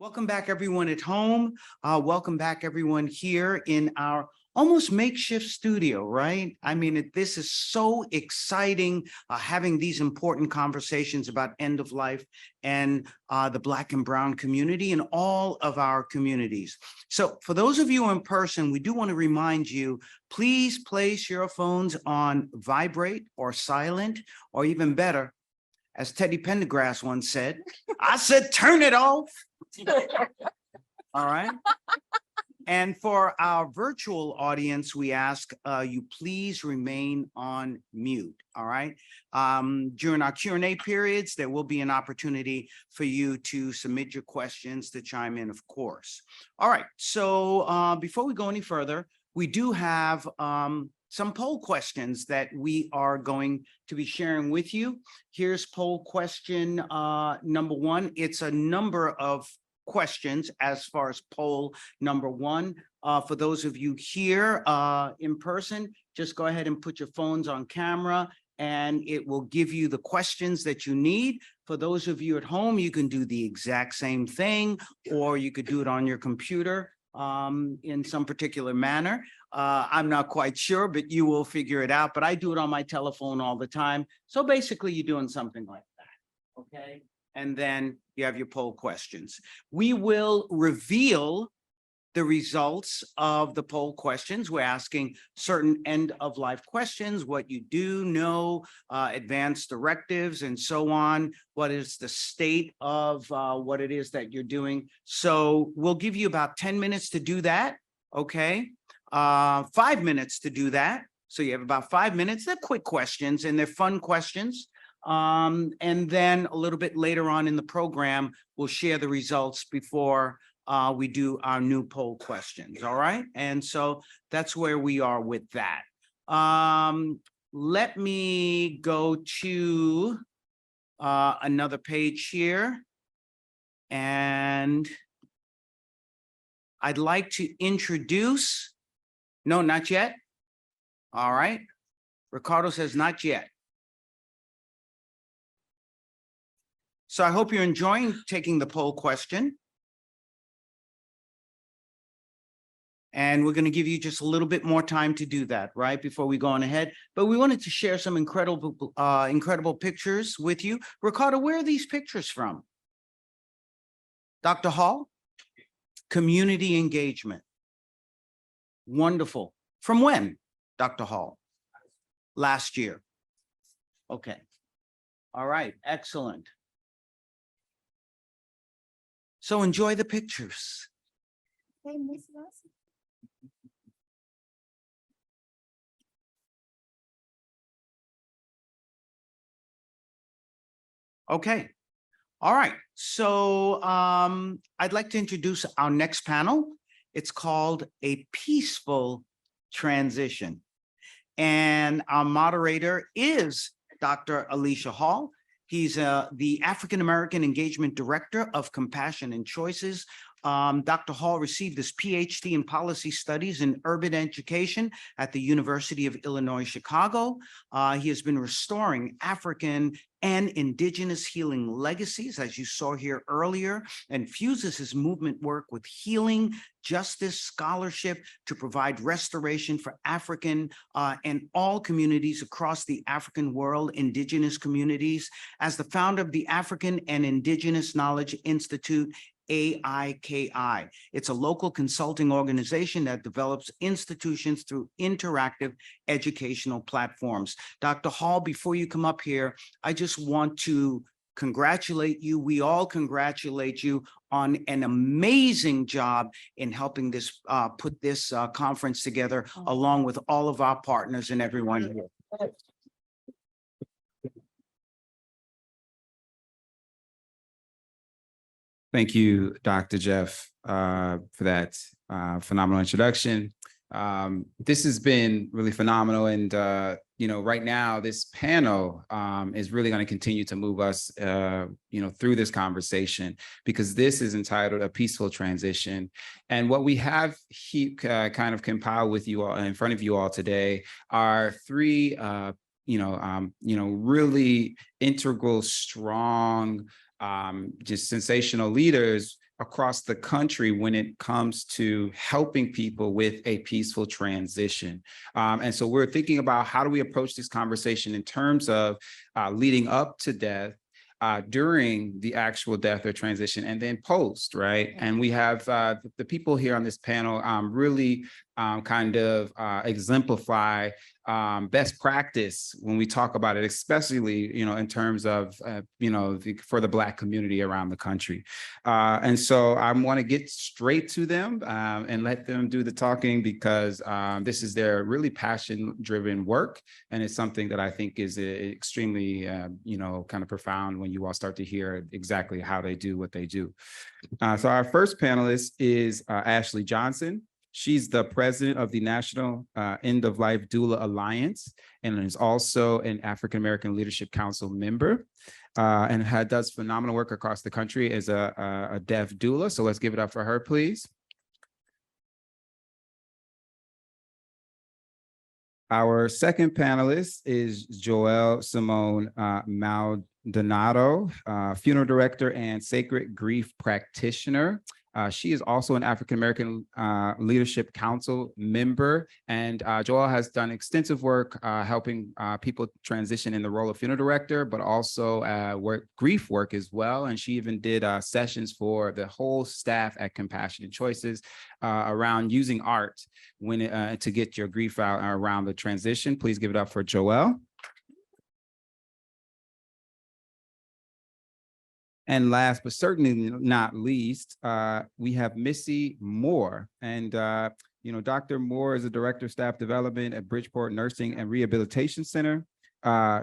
Welcome back, everyone at home. Welcome back, everyone here in our almost makeshift studio, right? I mean, this is so exciting, having these important conversations about end of life and the Black and Brown community and all of our communities. So for those of you in person, we do want to remind you, please place your phones on vibrate or silent, or even better, as Teddy Pendergrass once said, I said, turn it off. All right. And for our virtual audience, we ask you please remain on mute. All right. During our Q&A periods, there will be an opportunity for you to submit your questions, to chime in, of course. All right. So before we go any further, we do have some poll questions that we are going to be sharing with you. Here's poll question number one. It's a number of questions as far as poll number one. For those of you here in person, just go ahead and put your phones on camera and it will give you the questions that you need. For those of you at home, you can do the exact same thing, or you could do it on your computer in some particular manner. I'm not quite sure, but you will figure it out. But I do it on my telephone all the time. So basically you're doing something like that, okay? And then you have your poll questions. We will reveal the results of the poll questions. We're asking certain end of life questions, what you do know, advanced directives, and so on. What is the state of what it is that you're doing? So we'll give you about 10 minutes to do that, okay? 5 minutes to do that. So you have about 5 minutes. They're quick questions and they're fun questions. And then a little bit later on in the program, we'll share the results before we do our new poll questions. All right. And so that's where we are with that. Let me go to another page here. And I'd like to introduce, no, not yet. All right. Ricardo says not yet. So I hope you're enjoying taking the poll question. And we're going to give you just a little bit more time to do that, right, before we go on ahead. But we wanted to share some incredible pictures with you. Ricardo, where are these pictures from? Dr. Hall? Community engagement. Wonderful. From when, Dr. Hall? Last year. Okay. All right. Excellent. So enjoy the pictures. Hey, Miss Missy. Okay. All right. So I'd like to introduce our next panel. It's called A Peaceful Transition. And our moderator is Dr. Elisha Hall. He's the African-American Engagement Director of Compassion and Choices. Dr. Hall received his PhD in Policy Studies in Urban Education at the University of Illinois, Chicago. He has been restoring African and Indigenous healing legacies, as you saw here earlier, and fuses his movement work with healing, justice, scholarship to provide restoration for African and all communities across the African world, Indigenous communities. As the founder of the African and Indigenous Knowledge Institute, AIKI. It's a local consulting organization that develops institutions through interactive educational platforms. Dr. Hall, before you come up here, I just want to congratulate you. We all congratulate you on an amazing job in helping this put this conference together, along with all of our partners and everyone here. Thank you, Dr. Jeff, for that phenomenal introduction. This has been really phenomenal. And, you know, right now, this panel is really going to continue to move us, you know, through this conversation, because this is entitled A Peaceful Transition. And what we have kind of compiled with you all in front of you all today are three, really integral, strong, just sensational leaders across the country when it comes to helping people with a peaceful transition. And so we're thinking about how do we approach this conversation in terms of leading up to death, during the actual death or transition, and then post, right? And we have the people here on this panel really kind of exemplify best practice when we talk about it, especially, in terms of, for the Black community around the country. And so I want to get straight to them and let them do the talking, because this is their really passion-driven work. And it's something that I think is extremely, kind of profound when you all start to hear exactly how they do what they do. So our first panelist is Ashley Johnson. She's the president of the National End of Life Doula Alliance, and is also an African American Leadership Council member, and does phenomenal work across the country as a deaf doula. So let's give it up for her, please. Our second panelist is Joél Simone Maldonado, funeral director and sacred grief practitioner. She is also an African American Leadership Council member, and Joél has done extensive work helping people transition in the role of funeral director, but also grief work as well. And she even did sessions for the whole staff at Compassionate Choices around using art to get your grief out around the transition. Please give it up for Joél. And last, but certainly not least, we have Missy Moore. And, Dr. Moore is a director of staff development at Bridgeport Nursing and Rehabilitation Center.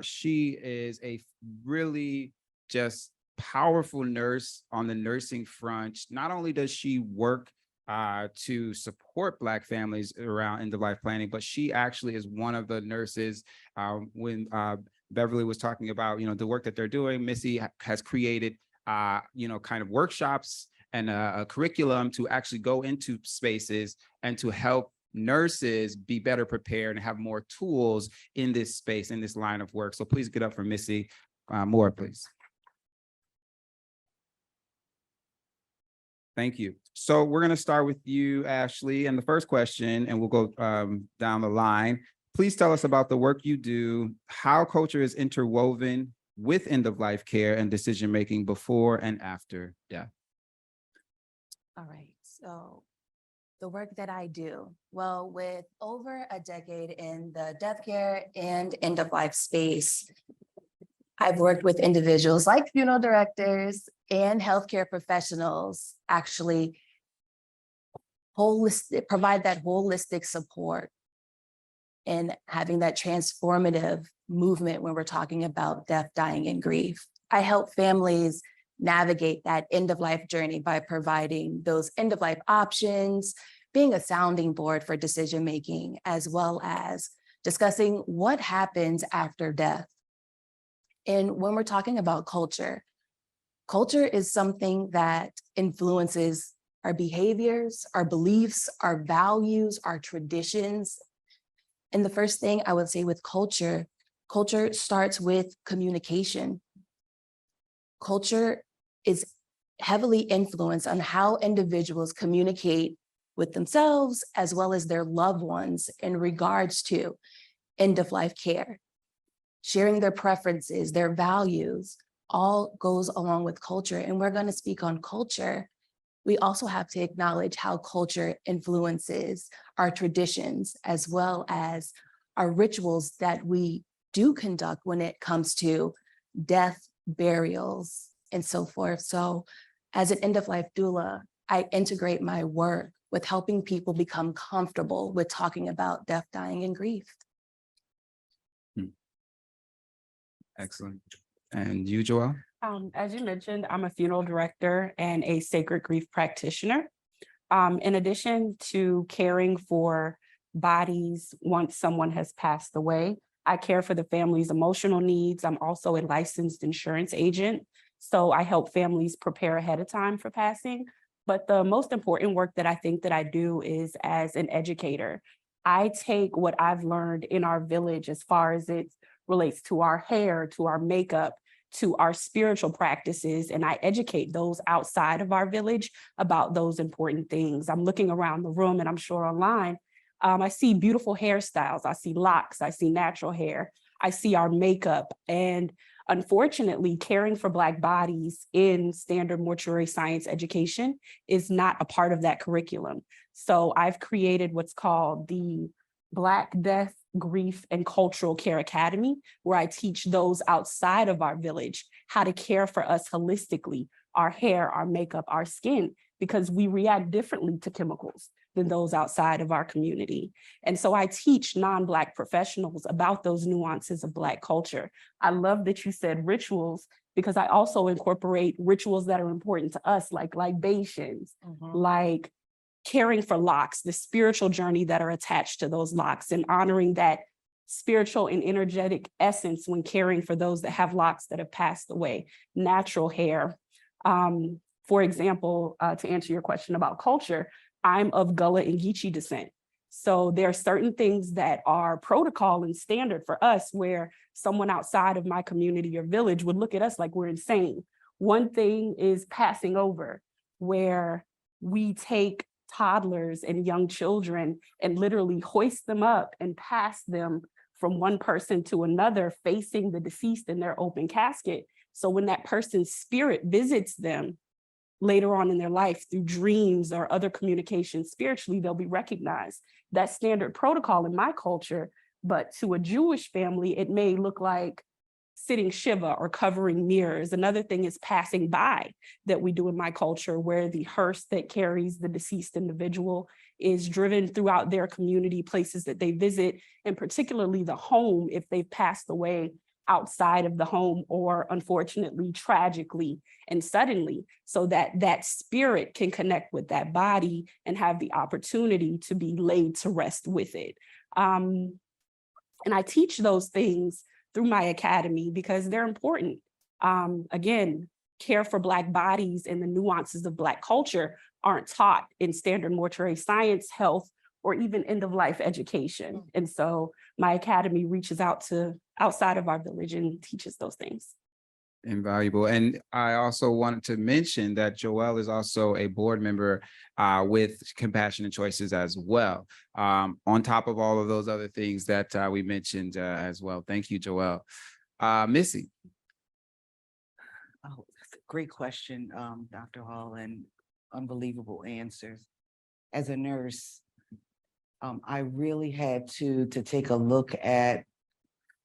She is a really just powerful nurse on the nursing front. Not only does she work to support Black families around end-of-life planning, but she actually is one of the nurses when Beverly was talking about, the work that they're doing. Missy has created kind of workshops and a curriculum to actually go into spaces and to help nurses be better prepared and have more tools in this space, in this line of work. So please get up for Missy Moore, please. Thank you. So we're going to start with you, Ashley. And the first question, and we'll go down the line. Please tell us about the work you do, how culture is interwoven with end-of-life care and decision-making before and after death. All right, so the work that I do, well, with over a decade in the death care and end-of-life space, I've worked with individuals like funeral directors and healthcare professionals actually provide that holistic support and having that transformative movement when we're talking about death, dying, and grief. I help families navigate that end-of-life journey by providing those end-of-life options, being a sounding board for decision-making, as well as discussing what happens after death. And when we're talking about culture, culture is something that influences our behaviors, our beliefs, our values, our traditions. And the first thing I would say with culture starts with communication. Culture is heavily influenced on how individuals communicate with themselves as well as their loved ones in regards to end-of-life care. Sharing their preferences, their values, all goes along with culture. And we're going to speak on culture. We also have to acknowledge how culture influences our traditions as well as our rituals that we do conduct when it comes to death, burials, and so forth. So as an end-of-life doula, I integrate my work with helping people become comfortable with talking about death, dying, and grief. Excellent. And you, Joél? As you mentioned, I'm a funeral director and a sacred grief practitioner. In addition to caring for bodies once someone has passed away, I care for the family's emotional needs. I'm also a licensed insurance agent, so I help families prepare ahead of time for passing. But the most important work that I think that I do is as an educator. I take what I've learned in our village as far as it relates to our hair, to our makeup, to our spiritual practices, and I educate those outside of our village about those important things. I'm looking around the room, and I'm sure online, I see beautiful hairstyles, I see locks, I see natural hair, I see our makeup, and unfortunately, caring for Black bodies in standard mortuary science education is not a part of that curriculum. So I've created what's called the Black Death, Grief, and Cultural Care Academy, where I teach those outside of our village how to care for us holistically, our hair, our makeup, our skin, because we react differently to chemicals than those outside of our community. And so I teach non-Black professionals about those nuances of Black culture. I love that you said rituals, because I also incorporate rituals that are important to us, like libations, like caring for locks, the spiritual journey that are attached to those locks, and honoring that spiritual and energetic essence when caring for those that have locks that have passed away, natural hair. For example, to answer your question about culture, I'm of Gullah and Geechee descent. So there are certain things that are protocol and standard for us where someone outside of my community or village would look at us like we're insane. One thing is passing over, where we take toddlers and young children and literally hoist them up and pass them from one person to another, facing the deceased in their open casket. So when that person's spirit visits them later on in their life through dreams or other communication spiritually, they'll be recognized. That's standard protocol in my culture, but to a Jewish family, it may look like sitting Shiva or covering mirrors. Another thing is passing by that we do in my culture, where the hearse that carries the deceased individual is driven throughout their community, places that they visit, and particularly the home if they've passed away outside of the home, or unfortunately, tragically and suddenly, so that that spirit can connect with that body and have the opportunity to be laid to rest with it. And I teach those things through my academy because they're important. Again, care for Black bodies and the nuances of Black culture aren't taught in standard mortuary science, health, or even end-of-life education. And so my academy reaches out to outside of our village and teaches those things. Invaluable. And I also wanted to mention that Joél is also a board member with Compassionate Choices as well, on top of all of those other things that we mentioned as well. Thank you, Joél. Missy. Oh, that's a great question, Dr. Hall, and unbelievable answers. As a nurse, I really had to take a look at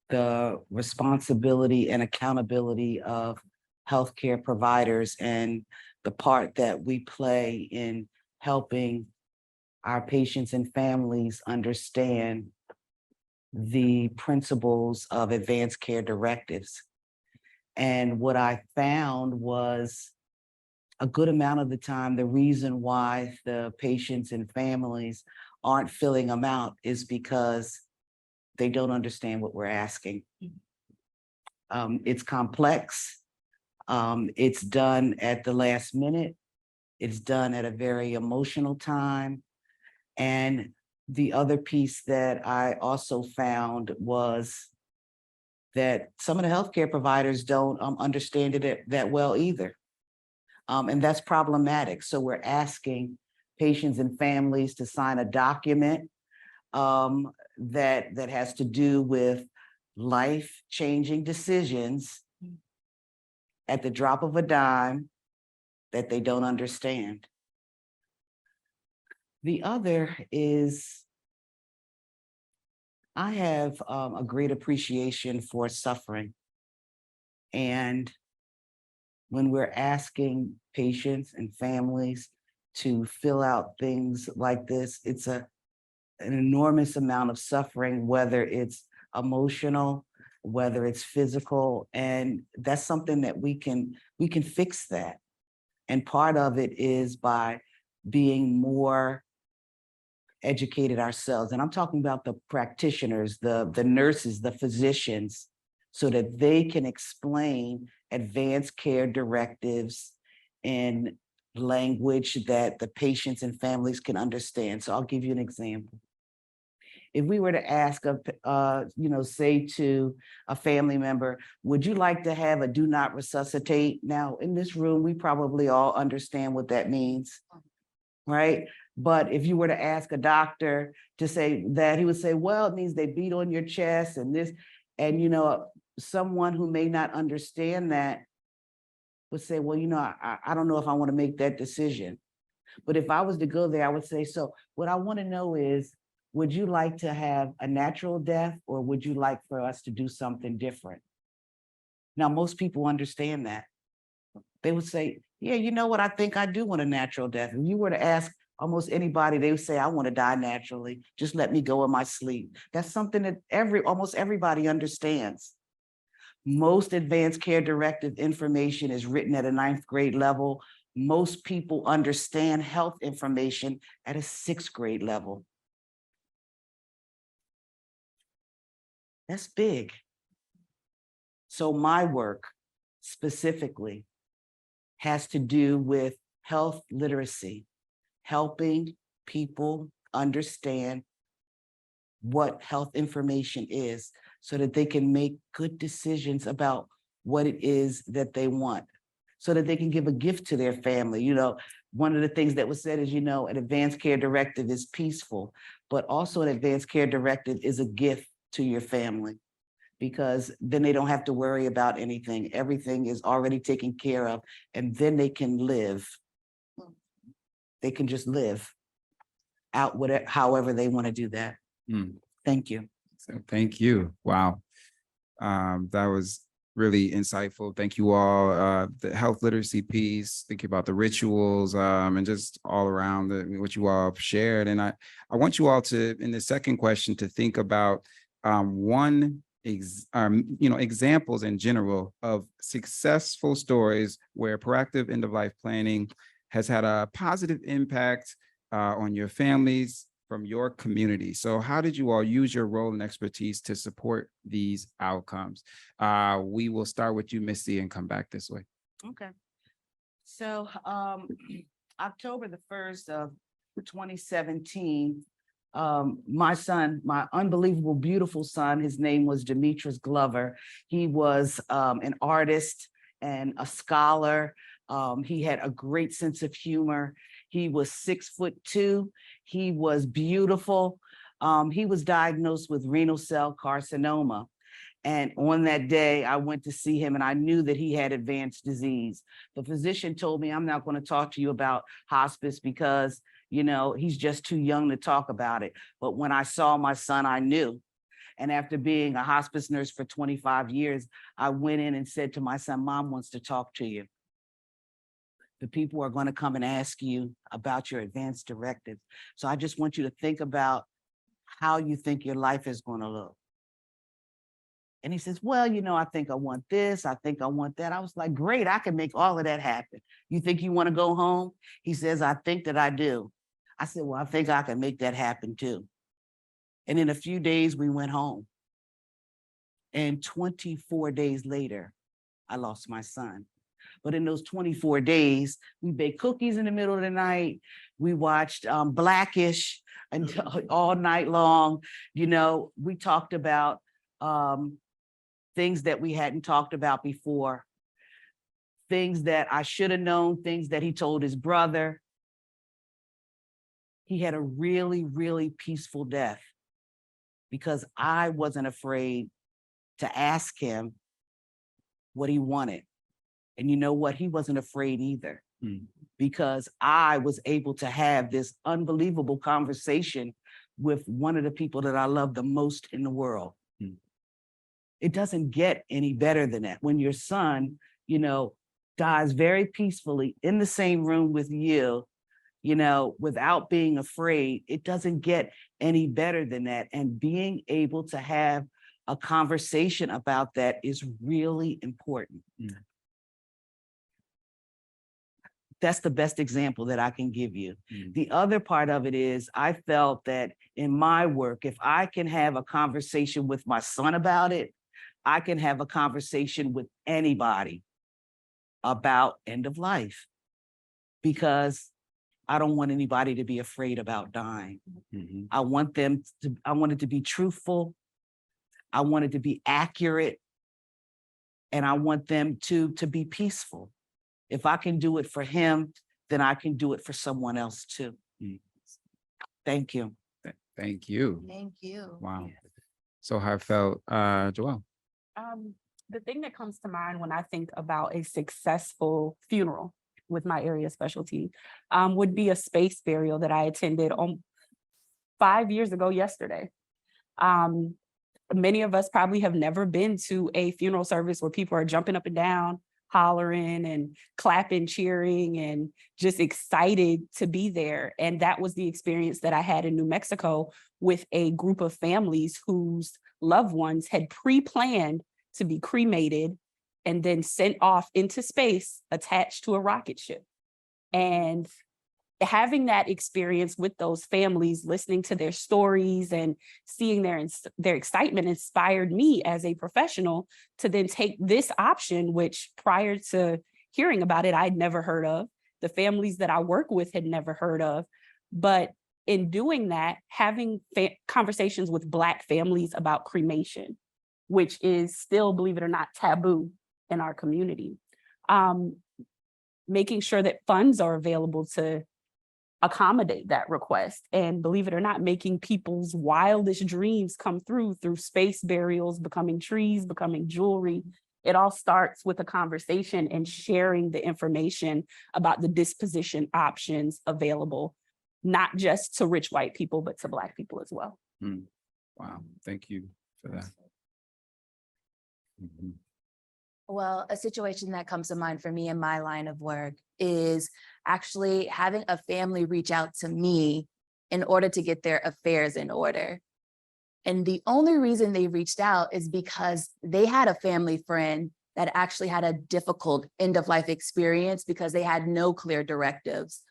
the responsibility and accountability of healthcare providers and the part that we play in helping our patients and families understand the principles of advanced care directives. And what I found was a good amount of the time, the reason why the patients and families aren't filling them out is because they don't understand what we're asking. It's complex. It's done at the last minute. It's done at a very emotional time. And the other piece that I also found was that some of the healthcare providers don't understand it that well either. And that's problematic. So we're asking patients and families to sign a document that has to do with life-changing decisions at the drop of a dime that they don't understand. The other is I have a great appreciation for suffering. And when we're asking patients and families to fill out things like this, it's an enormous amount of suffering, whether it's emotional, whether it's physical, and that's something that we can fix that. And part of it is by being more educated ourselves. And I'm talking about the practitioners, the nurses, the physicians, so that they can explain advanced care directives in language that the patients and families can understand. So I'll give you an example. if we were to ask say to a family member, would you like to have a do not resuscitate? Now, in this room, we probably all understand what that means, right? But if you were to ask a doctor to say that, he would say, well, it means they beat on your chest and this, and someone who may not understand that would say, well, I don't know if I want to make that decision. But if I was to go there, I would say, so what I want to know is, would you like to have a natural death, or would you like for us to do something different? Now, most people understand that. They would say, yeah, you know what? I think I do want a natural death. If you were to ask almost anybody, they would say, I want to die naturally. Just let me go in my sleep. That's something that almost everybody understands. Most advanced care directive information is written at a 9th grade level. Most people understand health information at a 6th grade level. That's big. So my work specifically has to do with health literacy, helping people understand what health information is so that they can make good decisions about what it is that they want, so that they can give a gift to their family. One of the things that was said is, an advanced care directive is peaceful, but also an advanced care directive is a gift to your family, because then they don't have to worry about anything. Everything is already taken care of, and then they can live. They can just live out whatever, however they want to do that. Thank you. So thank you. Wow. That was really insightful. Thank you all. The health literacy piece, thinking about the rituals, and just all around what you all shared. And I want you all to, in the second question, to think about examples in general of successful stories where proactive end-of-life planning has had a positive impact on your families from your community. So how did you all use your role and expertise to support these outcomes? We will start with you, Missy, and come back this way. Okay. So October the 1st of 2017, my son, my unbelievable, beautiful son, his name was Demetrius Glover. He was an artist and a scholar. He had a great sense of humor. He was 6'2". He was beautiful. He was diagnosed with renal cell carcinoma. And on that day, I went to see him and I knew that he had advanced disease. The physician told me, I'm not going to talk to you about hospice because, he's just too young to talk about it. But when I saw my son, I knew. And after being a hospice nurse for 25 years, I went in and said to my son, Mom wants to talk to you. The people are going to come and ask you about your advanced directives. So I just want you to think about how you think your life is going to look. And he says, well, I think I want this. I think I want that. I was like, great, I can make all of that happen. You think you want to go home? He says, I think that I do. I said, well, I think I can make that happen too. And in a few days, we went home. And 24 days later, I lost my son. But in those 24 days, we baked cookies in the middle of the night. We watched Blackish until all night long. We talked about things that we hadn't talked about before, things that I should have known, things that he told his brother. He had a really, really peaceful death because I wasn't afraid to ask him what he wanted. And you know what? He wasn't afraid either, because I was able to have this unbelievable conversation with one of the people that I love the most in the world. It doesn't get any better than that. When your son, dies very peacefully in the same room with you, without being afraid, it doesn't get any better than that. And being able to have a conversation about that is really important. That's the best example that I can give you. The other part of it is I felt that in my work, if I can have a conversation with my son about it, I can have a conversation with anybody about end of life, because I don't want anybody to be afraid about dying. Mhm. I want it to be truthful. I want it to be accurate. And I want them to be peaceful. If I can do it for him, then I can do it for someone else too. Mm. Thank you. Thank you. Thank you. Wow. So heartfelt, Joél. The thing that comes to mind when I think about a successful funeral with my area specialty would be a space burial that I attended 5 years ago yesterday. Many of us probably have never been to a funeral service where people are jumping up and down, hollering and clapping, cheering, and just excited to be there. And that was the experience that I had in New Mexico with a group of families whose loved ones had pre-planned to be cremated and then sent off into space attached to a rocket ship. And having that experience with those families, listening to their stories and seeing their excitement inspired me as a professional to then take this option, which prior to hearing about it, I'd never heard of. The families that I work with had never heard of. But in doing that, having conversations with Black families about cremation, which is still, believe it or not, taboo in our community. Making sure that funds are available to accommodate that request, and believe it or not, making people's wildest dreams come through space burials, becoming trees, becoming jewelry. It all starts with a conversation and sharing the information about the disposition options available, not just to rich white people, but to Black people as well. Wow, thank you for that. Mhm. Well, a situation that comes to mind for me in my line of work is actually having a family reach out to me in order to get their affairs in order. And the only reason they reached out is because they had a family friend that actually had a difficult end of life experience because they had no clear directives.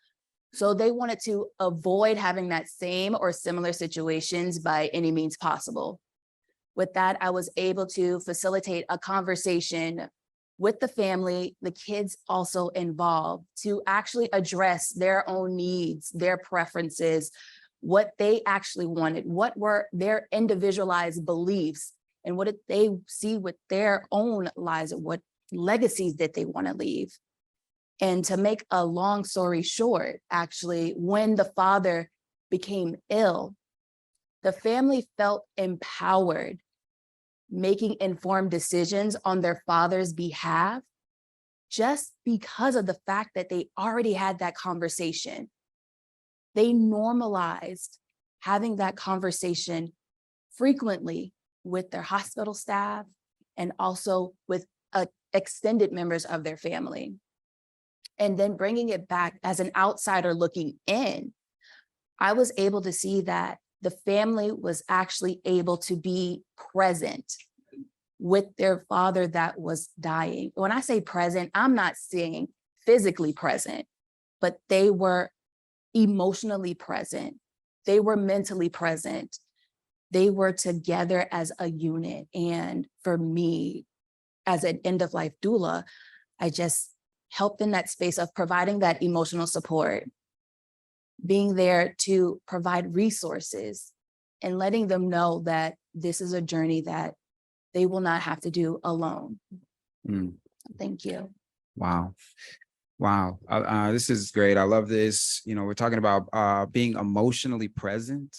So they wanted to avoid having that same or similar situations by any means possible. With that, I was able to facilitate a conversation with the family, the kids also involved, to actually address their own needs, their preferences, what they actually wanted, what were their individualized beliefs, and what did they see with their own lives, what legacies did they want to leave. And to make a long story short, actually, when the father became ill, the family felt empowered, making informed decisions on their father's behalf, just because of the fact that they already had that conversation. They normalized having that conversation frequently with their hospital staff and also with extended members of their family. And then bringing it back as an outsider looking in, I was able to see that the family was actually able to be present with their father that was dying. When I say present, I'm not saying physically present, but they were emotionally present. They were mentally present. They were together as a unit. And for me, as an end-of-life doula, I just helped in that space of providing that emotional support, being there to provide resources and letting them know that this is a journey that they will not have to do alone. Thank you. Wow. Wow. This is great. I love this. You know, we're talking about being emotionally present,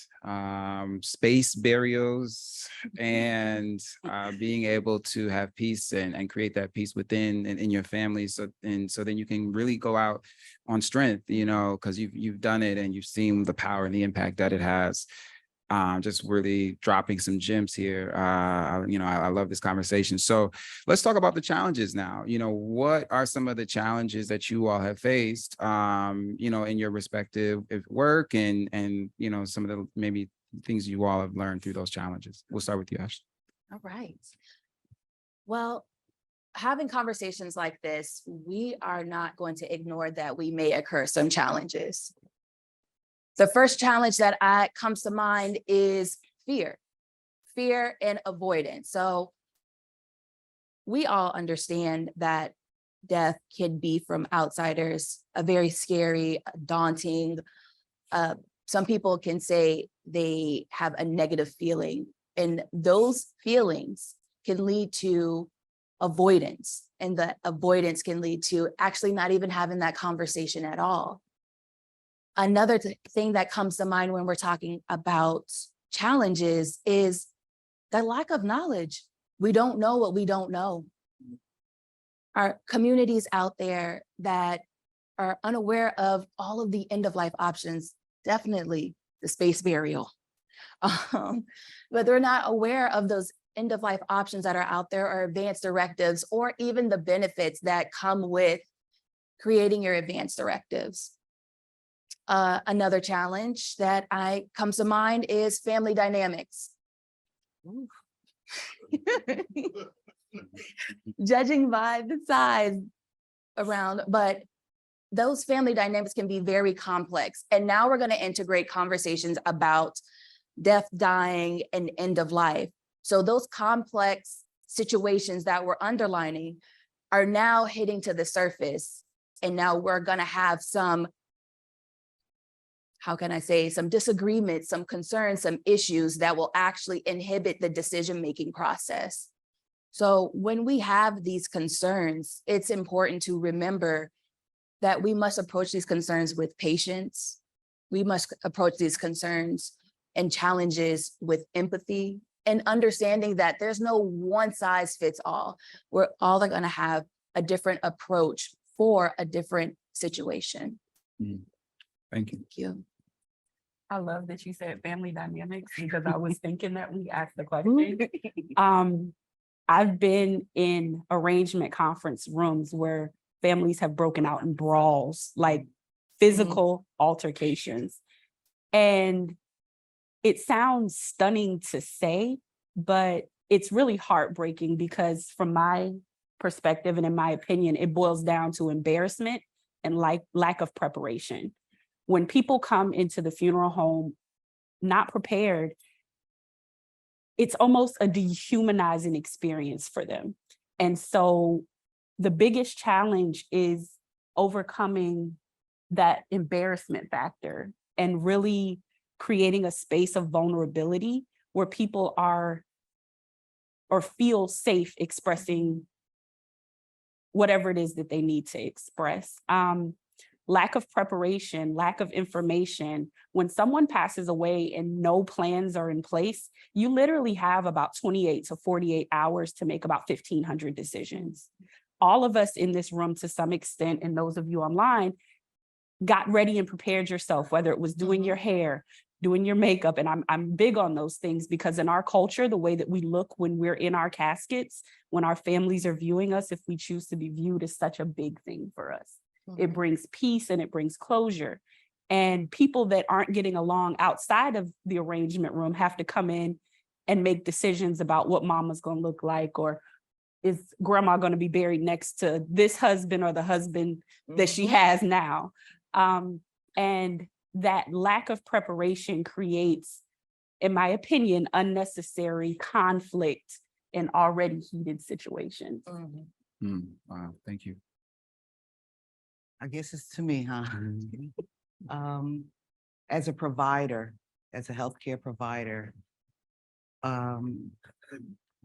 space burials, and being able to have peace and create that peace within and in your family. So then you can really go out on strength, you know, because you've done it and you've seen the power and the impact that it has. Just really dropping some gems here. I love this conversation. So let's talk about the challenges now. You know, what are some of the challenges that you all have faced, in your respective work and, some of the maybe things you all have learned through those challenges? We'll start with you, Ashley. All right. Well, having conversations like this, we are not going to ignore that we may occur some challenges. The first challenge that comes to mind is fear and avoidance. So we all understand that death can be from outsiders, a very scary, daunting. Some people can say they have a negative feeling, and those feelings can lead to avoidance, and the avoidance can lead to actually not even having that conversation at all. Another thing that comes to mind when we're talking about challenges is the lack of knowledge. We don't know what we don't know. Our communities out there that are unaware of all of the end of life options, definitely the space burial. But they're not aware of those end of life options that are out there, or advanced directives, or even the benefits that come with creating your advanced directives. Another challenge that comes to mind is family dynamics. Judging by the size around, but those family dynamics can be very complex. And now we're going to integrate conversations about death, dying, and end of life. So those complex situations that we're underlining are now hitting to the surface. And now we're going to have some, how can I say, some disagreements, some concerns, some issues that will actually inhibit the decision-making process. So when we have these concerns, it's important to remember that we must approach these concerns with patience. We must approach these concerns and challenges with empathy, and understanding that there's no one size fits all. We're all going to have a different approach for a different situation. Thank you. Thank you. I love that you said family dynamics, because I was thinking that we asked the question. I've been in arrangement conference rooms where families have broken out in brawls, like physical altercations. And it sounds stunning to say, but it's really heartbreaking, because from my perspective and in my opinion, it boils down to embarrassment and lack of preparation. When people come into the funeral home not prepared, it's almost a dehumanizing experience for them. And so the biggest challenge is overcoming that embarrassment factor and really creating a space of vulnerability where people are or feel safe expressing whatever it is that they need to express. Lack of preparation, lack of information. When someone passes away and no plans are in place, you literally have about 28 to 48 hours to make about 1,500 decisions. All of us in this room, to some extent, and those of you online, got ready and prepared yourself, whether it was doing your hair, doing your makeup. And I'm big on those things, because in our culture, the way that we look when we're in our caskets, when our families are viewing us, if we choose to be viewed, is such a big thing for us. It brings peace and it brings closure. And people that aren't getting along outside of the arrangement room have to come in and make decisions about what mama's going to look like, or is grandma going to be buried next to this husband or the husband that she has now. And that lack of preparation creates, in my opinion, unnecessary conflict in already heated situations. Wow, thank you. I guess it's to me, huh? As a provider, as a healthcare provider,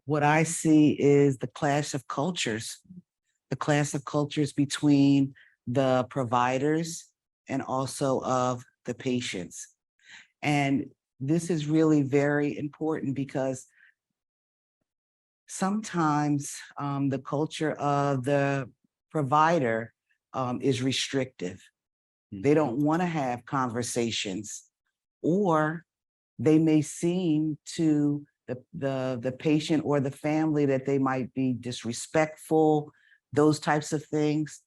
what I see is the clash of cultures between the providers and also of the patients. And this is really very important, because sometimes the culture of the provider is restrictive. They don't want to have conversations, or they may seem to the patient or the family that they might be disrespectful, those types of things.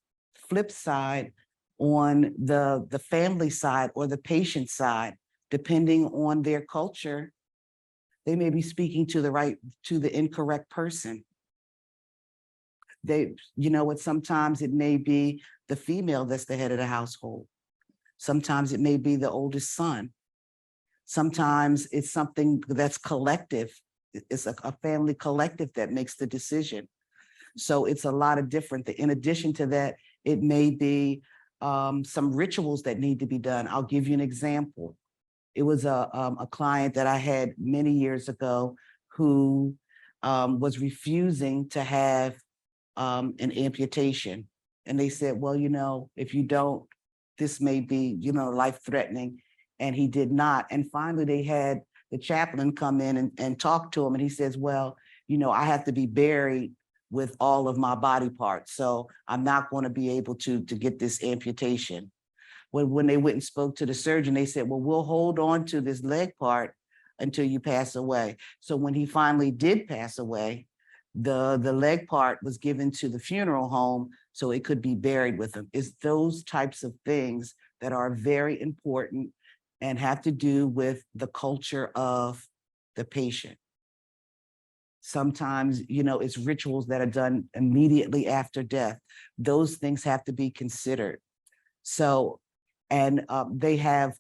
Flip side, on the family side or the patient side, depending on their culture, they may be speaking to the incorrect person. Sometimes it may be the female that's the head of the household. Sometimes it may be the oldest son. Sometimes it's something that's collective. It's a family collective that makes the decision. So it's a lot of different. In addition to that, it may be some rituals that need to be done. I'll give you an example. It was a client that I had many years ago who was refusing to have an amputation. And they said, well, you know, if you don't, this may be, you know, life-threatening. And he did not. And finally, they had the chaplain come in and talk to him. And he says, well, you know, I have to be buried with all of my body parts. So I'm not going to be able to get this amputation. When they went and spoke to the surgeon, they said, well, we'll hold on to this leg part until you pass away. So when he finally did pass away, the leg part was given to the funeral home so it could be buried with him. It's those types of things that are very important and have to do with the culture of the patient. Sometimes, you know, it's rituals that are done immediately after death. Those things have to be considered. So, and they have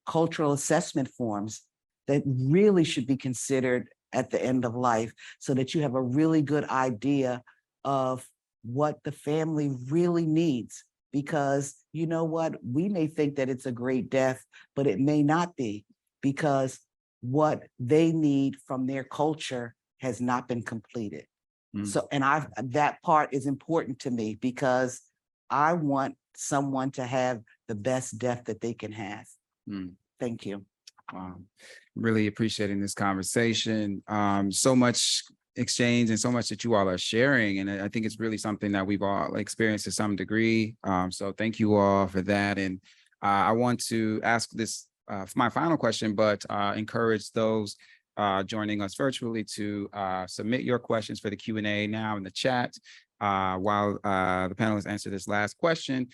cultural assessment forms that really should be considered at the end of life so that you have a really good idea of what the family really needs. Because you know what, we may think that it's a great death, but it may not be, because what they need from their culture has not been completed. So, and that part is important to me because I want someone to have the best death that they can have. Thank you. Really appreciating this conversation. So much exchange and so much that you all are sharing. And I think it's really something that we've all experienced to some degree. So thank you all for that. And I want to ask this for my final question, but encourage those joining us virtually to submit your questions for the Q&A now in the chat while the panelists answer this last question,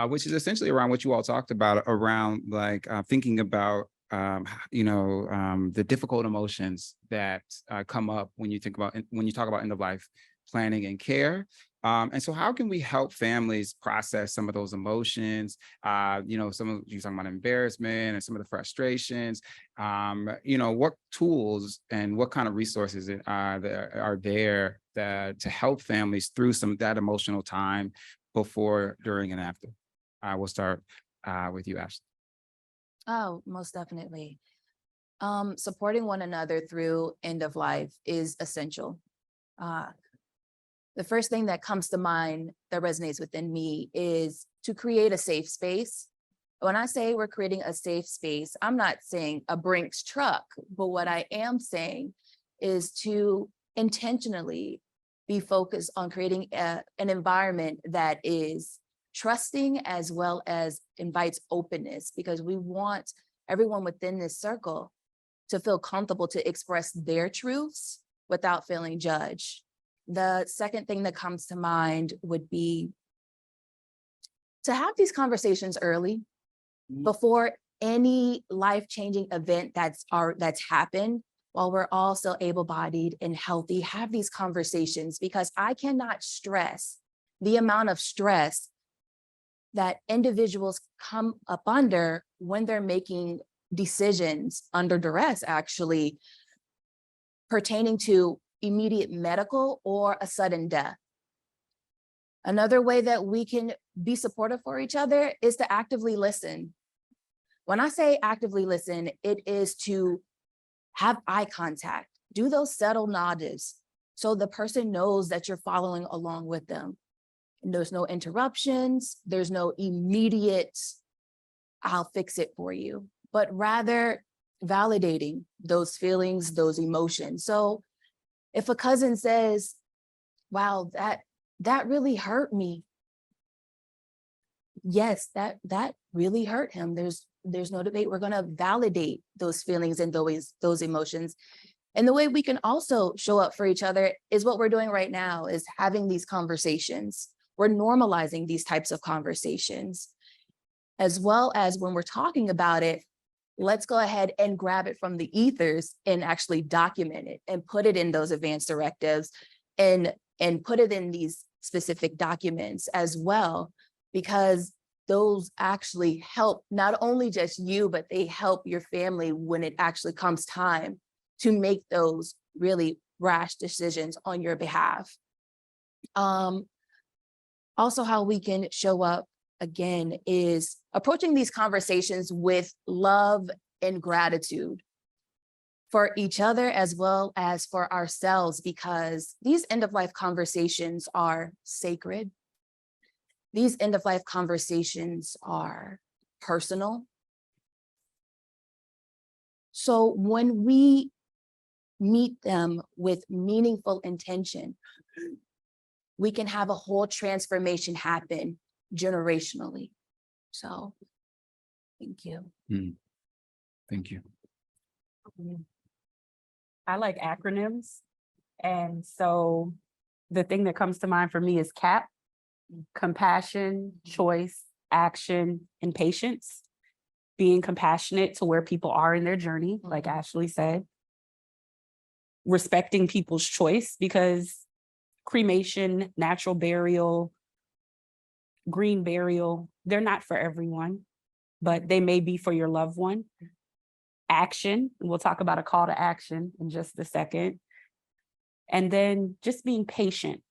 which is essentially around what you all talked about, around like thinking about the difficult emotions that come up when you talk about end of life planning and care. And so how can we help families process some of those emotions? Some of you talking about embarrassment and some of the frustrations. What tools and what kind of resources are there to help families through that emotional time before, during, and after? We'll start with you, Ashley. Oh, most definitely. Supporting one another through end of life is essential. The first thing that comes to mind that resonates within me is to create a safe space. When I say we're creating a safe space, I'm not saying a Brinks truck, but what I am saying is to intentionally be focused on creating an environment that is trusting as well as invites openness, because we want everyone within this circle to feel comfortable to express their truths without feeling judged. The second thing that comes to mind would be to have these conversations early before any life-changing event that's happened, while we're all still able-bodied and healthy. Have these conversations, because I cannot stress the amount of stress that individuals come up under when they're making decisions under duress, actually, pertaining to immediate medical or a sudden death. Another way that we can be supportive for each other is to actively listen. When I say actively listen, it is to have eye contact, do those subtle nods so the person knows that you're following along with them. And there's no interruptions, there's no immediate, I'll fix it for you, but rather validating those feelings, those emotions. So if a cousin says, wow, that really hurt me. Yes, that really hurt him. There's no debate. We're going to validate those feelings and those emotions. And the way we can also show up for each other is what we're doing right now, is having these conversations. We're normalizing these types of conversations, as well as when we're talking about it, let's go ahead and grab it from the ethers and actually document it and put it in those advanced directives and put it in these specific documents as well, because those actually help not only just you, but they help your family when it actually comes time to make those really rash decisions on your behalf. Also, how we can show up again is approaching these conversations with love and gratitude for each other as well as for ourselves, because these end-of-life conversations are sacred. These end-of-life conversations are personal. So when we meet them with meaningful intention, we can have a whole transformation happen generationally. So, thank you. Thank you. I like acronyms. And so the thing that comes to mind for me is CAP, compassion, choice, action, and patience. Being compassionate to where people are in their journey, like Ashley said. Respecting people's choice, because cremation, natural burial, green burial, they're not for everyone, but they may be for your loved one. Action, and we'll talk about a call to action in just a second. And then just being patient.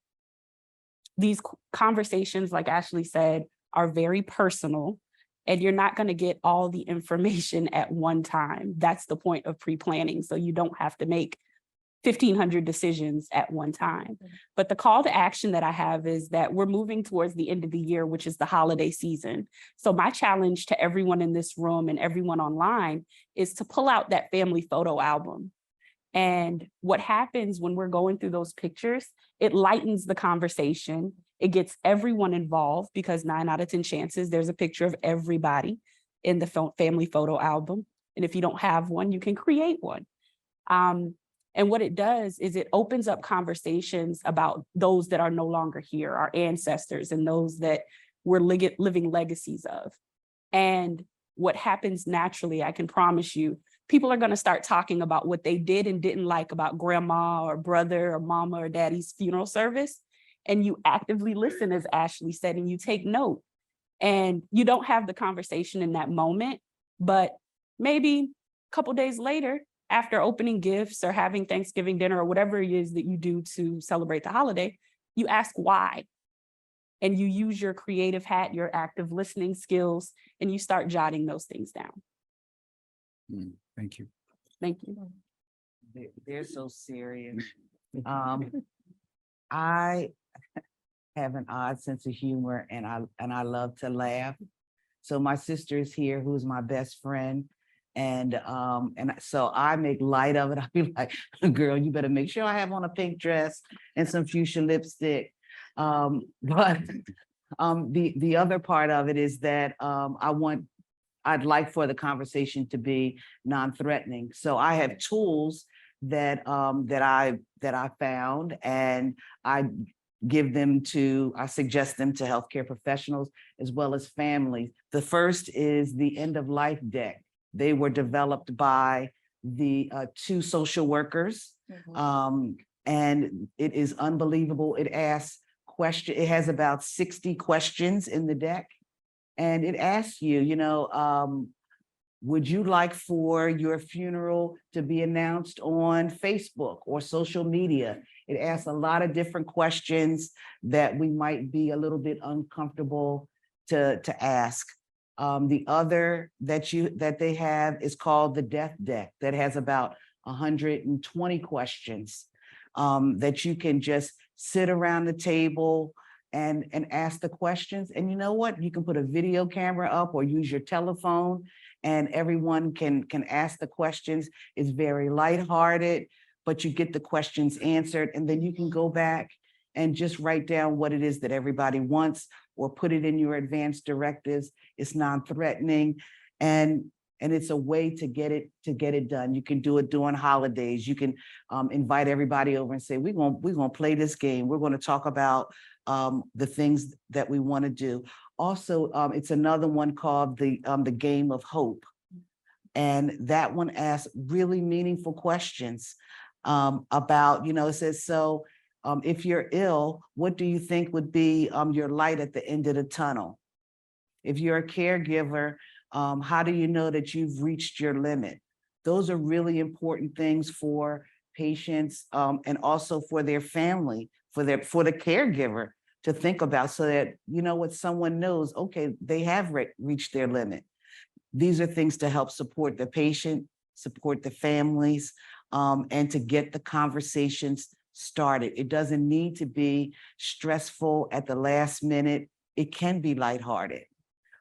These conversations, like Ashley said, are very personal, and you're not going to get all the information at one time. That's the point of pre-planning, so you don't have to make 1,500 decisions at one time. But the call to action that I have is that we're moving towards the end of the year, which is the holiday season. So my challenge to everyone in this room and everyone online is to pull out that family photo album. And what happens when we're going through those pictures, it lightens the conversation. It gets everyone involved, because 9 out of 10 chances there's a picture of everybody in the family photo album. And if you don't have one, you can create one. And what it does is it opens up conversations about those that are no longer here, our ancestors, and those that we're living legacies of. And what happens naturally, I can promise you, people are going to start talking about what they did and didn't like about grandma or brother or mama or daddy's funeral service. And you actively listen, as Ashley said, and you take note. And you don't have the conversation in that moment, but maybe a couple days later, after opening gifts or having Thanksgiving dinner or whatever it is that you do to celebrate the holiday, you ask why. And you use your creative hat, your active listening skills, and you start jotting those things down. Thank you. Thank you. They're so serious. I have an odd sense of humor, and I love to laugh. So my sister is here, who's my best friend. And so I make light of it. I'll be like, girl, you better make sure I have on a pink dress and some fuchsia lipstick. But the other part of it is that I'd like for the conversation to be non-threatening. So I have tools that I found, and I suggest them to healthcare professionals as well as families. The first is the end of life deck. They were developed by the 2 social workers. And it is unbelievable. It has about 60 questions in the deck. And it asks you, would you like for your funeral to be announced on Facebook or social media? It asks a lot of different questions that we might be a little bit uncomfortable to ask. The other that they have is called the death deck, that has about 120 questions that you can just sit around the table and ask the questions. And you know what? You can put a video camera up or use your telephone, and everyone can ask the questions. It's very lighthearted, but you get the questions answered, and then you can go back and just write down what it is that everybody wants, or put it in your advanced directives. It's non-threatening, and it's a way to get it done. You can do it during holidays. You can invite everybody over and say, we're gonna play this game. We're gonna talk about the things that we want to do. Also, it's another one called the Game of Hope, and that one asks really meaningful questions about, it says, so if you're ill, what do you think would be your light at the end of the tunnel? If you're a caregiver, how do you know that you've reached your limit? Those are really important things for patients and also for their family for the caregiver to think about, so that, you know what, someone knows, okay, they have reached their limit. These are things to help support the patient, support the families, and to get the conversations started. It doesn't need to be stressful at the last minute. It can be lighthearted.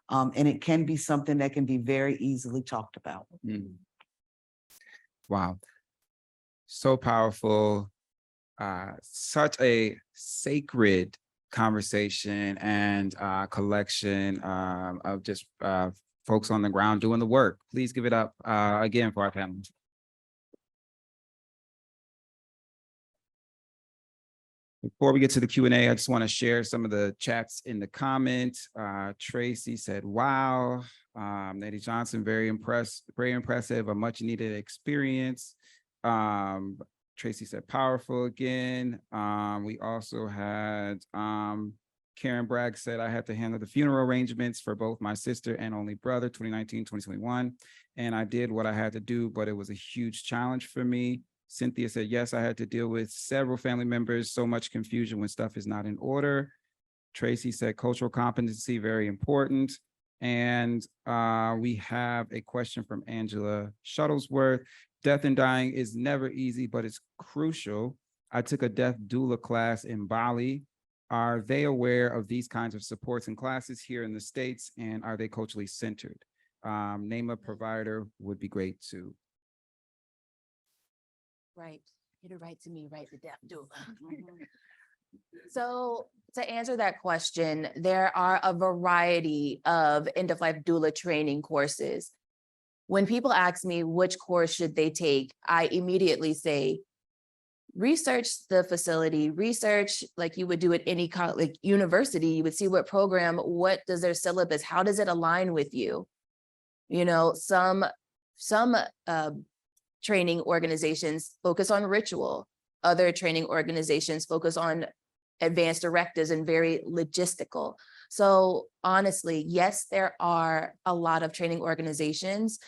And it can be something that can be very easily talked about. Mm. Wow. So powerful. Such a sacred conversation and collection of just folks on the ground doing the work. Please give it up again for our panel. Before we get to the Q&A, I just want to share some of the chats in the comments. Tracy said, wow. Lady Johnson, very impressive, a much needed experience. Tracy said powerful again. We also had Karen Bragg said, I had to handle the funeral arrangements for both my sister and only brother, 2019, 2021. And I did what I had to do, but it was a huge challenge for me. Cynthia said, yes, I had to deal with several family members, so much confusion when stuff is not in order. Tracy said, cultural competency, very important. And we have a question from Angela Shuttlesworth. Death and dying is never easy, but it's crucial. I took a death doula class in Bali. Are they aware of these kinds of supports and classes here in the States, and are they culturally centered? Name a provider would be great too. Right. Get it right to me, right? The death doula. So to answer that question, there are a variety of end-of-life doula training courses. When people ask me which course should they take, I immediately say, research the facility, research like you would do at any like university. You would see what program, what does their syllabus, how does it align with you? You know, some training organizations focus on ritual. Other training organizations focus on advanced directives and very logistical. So honestly, yes, there are a lot of training organizations,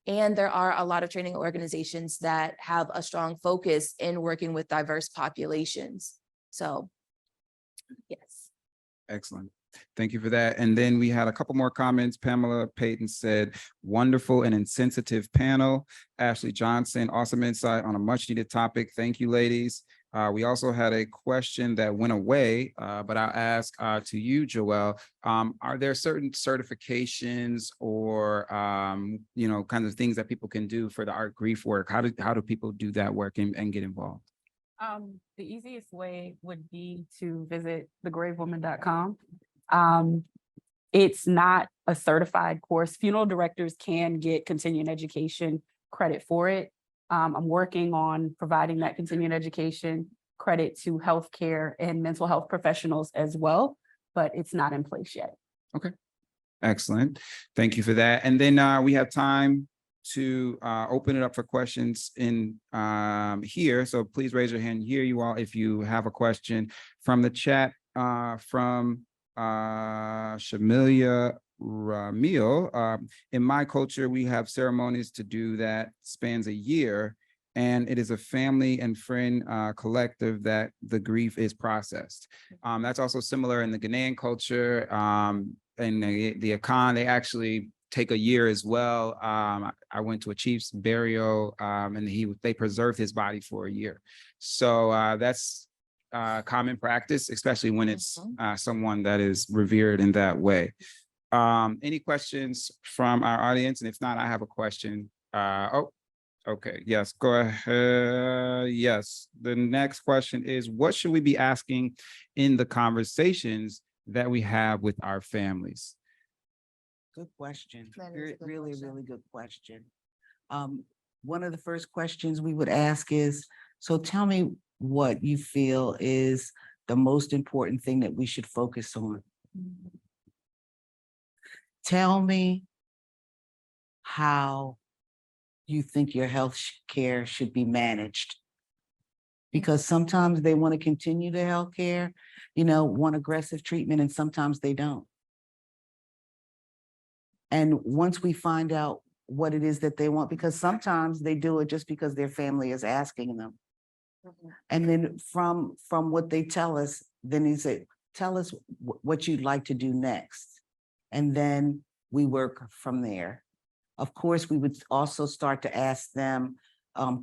and there are a lot of training organizations that have a strong focus in working with diverse populations. So yes. Excellent. Thank you for that. And then we had a couple more comments. Pamela Payton said, wonderful and insensitive panel. Ashley Johnson, awesome insight on a much needed topic. Thank you, ladies. We also had a question that went away, but I'll ask to you, Joél. Are there certain certifications or, you know, kind of things that people can do for the art grief work? How do people do that work and get involved? The easiest way would be to visit thegravewoman.com. It's not a certified course. Funeral directors can get continuing education credit for it. I'm working on providing that continuing education credit to healthcare and mental health professionals as well, but it's not in place yet. Okay, excellent. Thank you for that. And then we have time to open it up for questions in here. So please raise your hand here, you all, if you have a question from the chat from Shamilia Ramil. In my culture, we have ceremonies to do that spans a year, and it is a family and friend collective that the grief is processed. That's also similar in the Ghanaian culture. In the Akan, they actually take a year as well. I went to a chief's burial and they preserved his body for a year. So that's common practice, especially when it's someone that is revered in that way. Any questions from our audience? And if not, I have a question. Okay. Yes, go ahead. Yes. The next question is, what should we be asking in the conversations that we have with our families? Good question. That is a good Really, question. really good question. One of the first questions we would ask is, so tell me what you feel is the most important thing that we should focus on. Tell me how you think your health care should be managed. Because sometimes they want to continue the health care, you know, want aggressive treatment, and sometimes they don't. And once we find out what it is that they want, because sometimes they do it just because their family is asking them. And then from what they tell us, then he said, tell us what you'd like to do next. And then we work from there. Of course, we would also start to ask them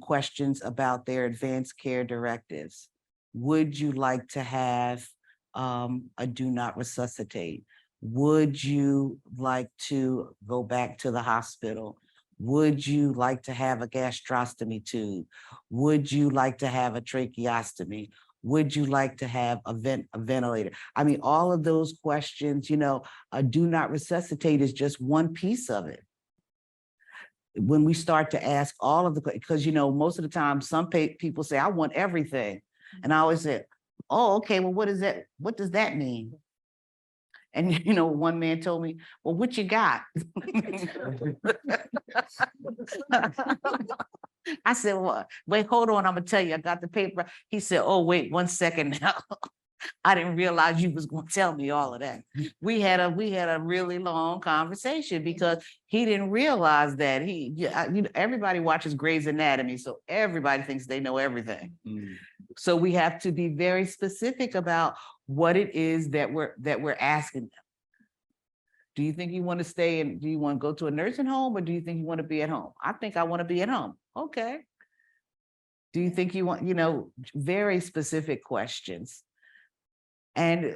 questions about their advanced care directives. Would you like to have a do not resuscitate? Would you like to go back to the hospital? Would you like to have a gastrostomy tube? Would you like to have a tracheostomy? Would you like to have a ventilator? I mean, all of those questions, you know, a do not resuscitate is just one piece of it. When we start to ask all of the, because, you know, most of the time, some people say, I want everything. And I always say, oh, okay, well, what is that? What does that mean? And, you know, one man told me, well, what you got? I said, well, wait, hold on. I'm gonna tell you, I got the paper. He said, oh, wait 1 second now. I didn't realize you was gonna tell me all of that. We had a really long conversation because he didn't realize that you know, everybody watches Grey's Anatomy, so everybody thinks they know everything. So we have to be very specific about what it is that we're asking them. Do you think you want to stay and do you want to go to a nursing home or do you think you want to be at home? I think I want to be at home. Okay. Do you think you want, you know, very specific questions? And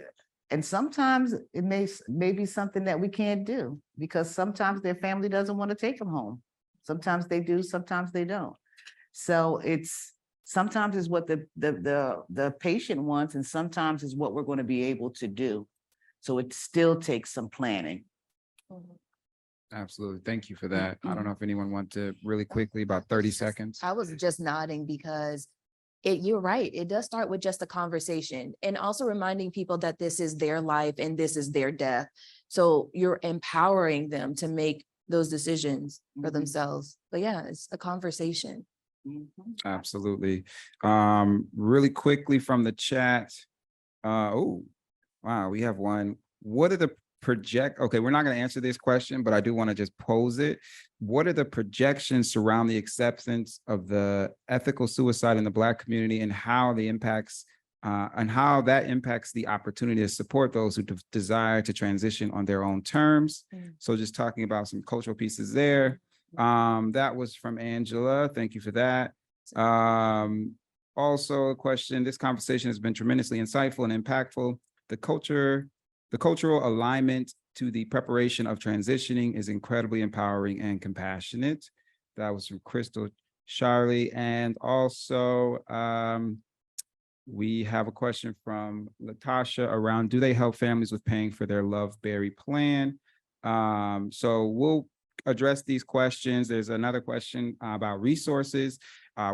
sometimes it may be something that we can't do because sometimes their family doesn't want to take them home. Sometimes they do, sometimes they don't. So sometimes it's what the patient wants and sometimes is what we're going to be able to do. So it still takes some planning. Absolutely. Thank you for that. I don't know if anyone want to really quickly, about 30 seconds. I was just nodding because you're right. It does start with just a conversation and also reminding people that this is their life and this is their death. So you're empowering them to make those decisions for themselves. But yeah, it's a conversation. Absolutely. Really quickly from the chat. Oh, wow. We have one. What are the okay, we're not going to answer this question, but I do want to just pose it. What are the projections surrounding the acceptance of the ethical suicide in the Black community and how that impacts the opportunity to support those who desire to transition on their own terms? So just talking about some cultural pieces there. That was from Angela. Thank you for that. Also a question, this conversation has been tremendously insightful and impactful. The cultural alignment to the preparation of transitioning is incredibly empowering and compassionate. That was from Crystal Charlie. And also, we have a question from Latasha around, do they help families with paying for their Love Berry plan? So we'll address these questions. There's another question about resources.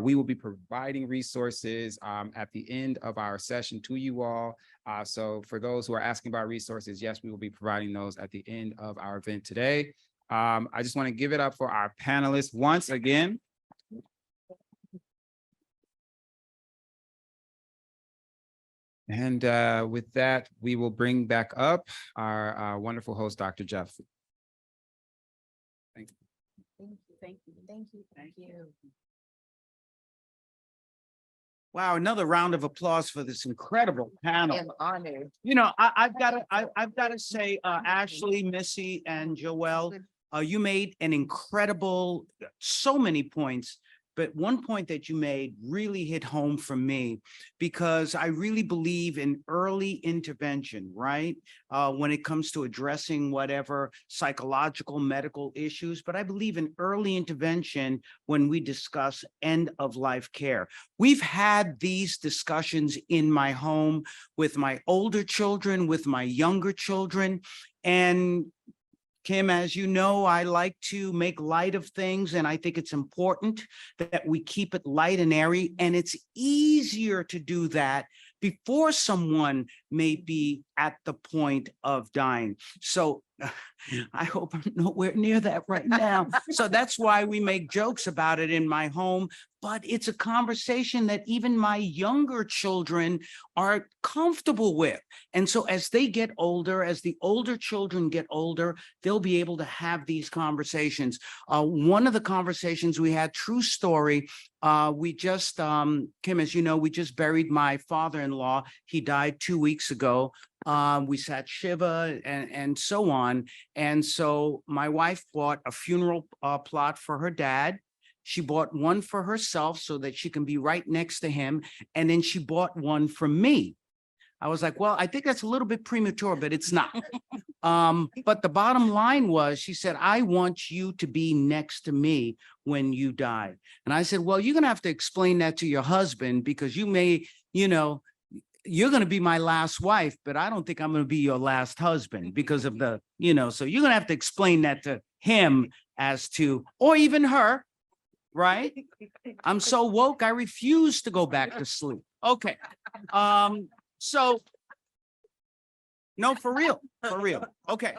We will be providing resources at the end of our session to you all. So for those who are asking about resources, yes, we will be providing those at the end of our event today. I just want to give it up for our panelists once again. And with that, we will bring back up our wonderful host, Dr. Jeff. Thank you. Thank you. Thank you. Thank you. Thank you. Wow, another round of applause for this incredible panel. I am honored. You know, I've got to say, Ashley, Missy, and Joél, you made an incredible, so many points. But one point that you made really hit home for me because I really believe in early intervention, right? When it comes to addressing whatever psychological, medical issues, but I believe in early intervention when we discuss end of life care. We've had these discussions in my home with my older children, with my younger children, and Kim, as you know, I like to make light of things, and I think it's important that we keep it light and airy, and it's easier to do that before someone may be at the point of dying. So I hope I'm nowhere near that right now. So that's why we make jokes about it in my home. But it's a conversation that even my younger children are comfortable with. And so as they get older, as the older children get older, they'll be able to have these conversations. One of the conversations we had, true story, we just, Kim, as you know, we just buried my father-in-law. He died 2 weeks ago. We sat Shiva and so on. And so my wife bought a funeral plot for her dad. She bought one for herself so that she can be right next to him. And then she bought one for me. I was like, well, I think that's a little bit premature, but it's not. But the bottom line was, she said, I want you to be next to me when you die. And I said, well, you're going to have to explain that to your husband, because you may, you're going to be my last wife, but I don't think I'm going to be your last husband because of the, so you're going to have to explain that to him as to, or even her, right? I'm so woke, I refuse to go back to sleep. Okay. So, no, for real. Okay.